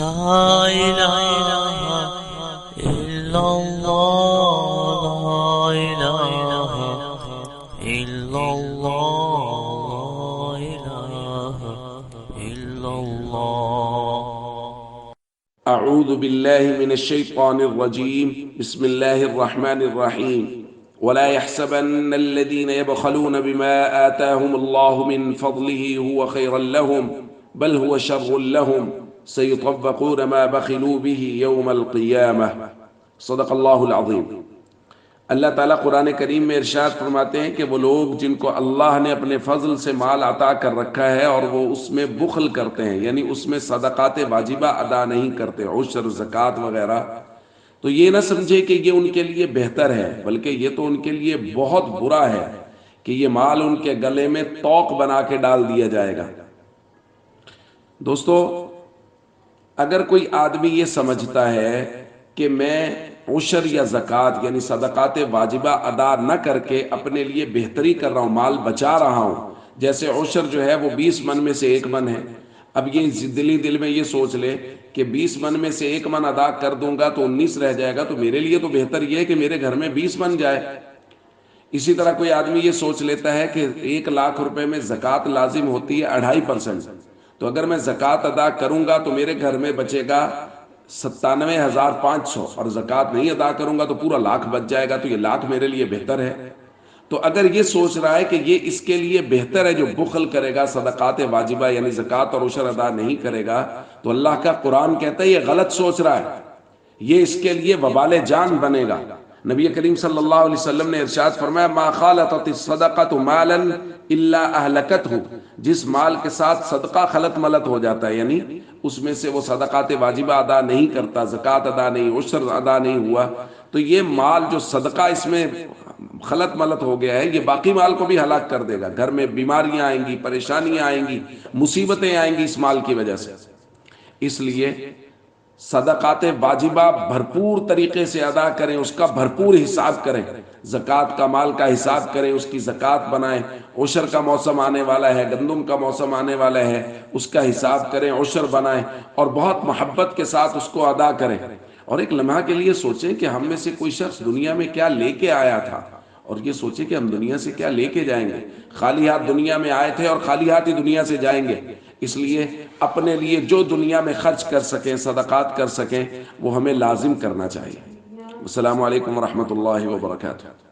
لا إله إلا الله لا إله إلا الله لا إله إلا الله. أعوذ بالله من الشيطان الرجيم. بسم الله الرحمن الرحيم. ولا يحسبن الذين يبخلون بما آتاهم الله من فضله هو خيرا لهم بل هو شر لهم سيطبقون ما بخلوا به يوم القيامة. صدق اللہ العظیم. اللہ تعالیٰ قرآن کریم میں ارشاد فرماتے ہیں کہ وہ لوگ جن کو اللہ نے اپنے فضل سے مال عطا کر رکھا ہے اور وہ اس میں بخل کرتے ہیں، یعنی اس میں صدقات واجبہ ادا نہیں کرتے، عشر، زکوٰۃ وغیرہ، تو یہ نہ سمجھے کہ یہ ان کے لیے بہتر ہے، بلکہ یہ تو ان کے لیے بہت برا ہے کہ یہ مال ان کے گلے میں طوق بنا کے ڈال دیا جائے گا. دوستو، اگر کوئی آدمی یہ سمجھتا ہے کہ میں عشر یا زکوٰۃ یعنی صدقات واجبہ ادا نہ کر کے اپنے لیے بہتری کر رہا ہوں، مال بچا رہا ہوں، جیسے عشر جو ہے وہ 20 من میں سے 1 من ہے، اب یہ دل میں یہ سوچ لے کہ 20 من میں سے 1 من ادا کر دوں گا تو 19 رہ جائے گا، تو میرے لیے تو بہتر یہ ہے کہ میرے گھر میں 20 من جائے. اسی طرح کوئی آدمی یہ سوچ لیتا ہے کہ 1 لاکھ روپے میں زکوٰۃ لازم ہوتی ہے 2.5%، تو اگر میں زکوٰۃ ادا کروں گا تو میرے گھر میں بچے گا 97,500، اور زکوٰۃ نہیں ادا کروں گا تو پورا 1,00,000 بچ جائے گا، تو یہ 1,00,000 میرے لیے بہتر ہے. تو اگر یہ سوچ رہا ہے کہ یہ اس کے لیے بہتر ہے جو بخل کرے گا، صدقات واجبہ یعنی زکوٰۃ اور عشر ادا نہیں کرے گا، تو اللہ کا قرآن کہتا ہے یہ غلط سوچ رہا ہے، یہ اس کے لیے وبال جان بنے گا. نبی کریم صلی اللہ علیہ وسلم نے ارشاد فرمایا ما خالطت الصدقۃ مالا الا اہلکتہ، جس مال کے ساتھ صدقہ خلط ملط ہو جاتا ہے، یعنی اس میں سے وہ صدقات واجبہ ادا نہیں کرتا، زکوٰۃ ادا نہیں، عشر ادا نہیں ہوا، تو یہ مال جو صدقہ اس میں خلط ملط ہو گیا ہے یہ باقی مال کو بھی ہلاک کر دے گا. گھر میں بیماریاں آئیں گی، پریشانیاں آئیں گی، مصیبتیں آئیں گی اس مال کی وجہ سے. اس لیے صدقات واجبہ بھرپور طریقے سے ادا کریں، اس کا بھرپور حساب کریں، زکوٰۃ کا مال کا حساب کریں، اس کی زکوٰۃ بنائیں. عشر کا موسم آنے والا ہے، گندم کا موسم آنے والا ہے، اس کا حساب کریں، عشر بنائیں اور بہت محبت کے ساتھ اس کو ادا کریں. اور ایک لمحہ کے لیے سوچیں کہ ہم میں سے کوئی شخص دنیا میں کیا لے کے آیا تھا، اور یہ سوچیں کہ ہم دنیا سے کیا لے کے جائیں گے. خالی ہاتھ دنیا میں آئے تھے اور خالی ہاتھ ہی دنیا سے جائیں گے. اس لیے اپنے لیے جو دنیا میں خرچ کر سکیں، صدقات کر سکیں، وہ ہمیں لازم کرنا چاہیے. السلام علیکم ورحمۃ اللہ وبرکاتہ.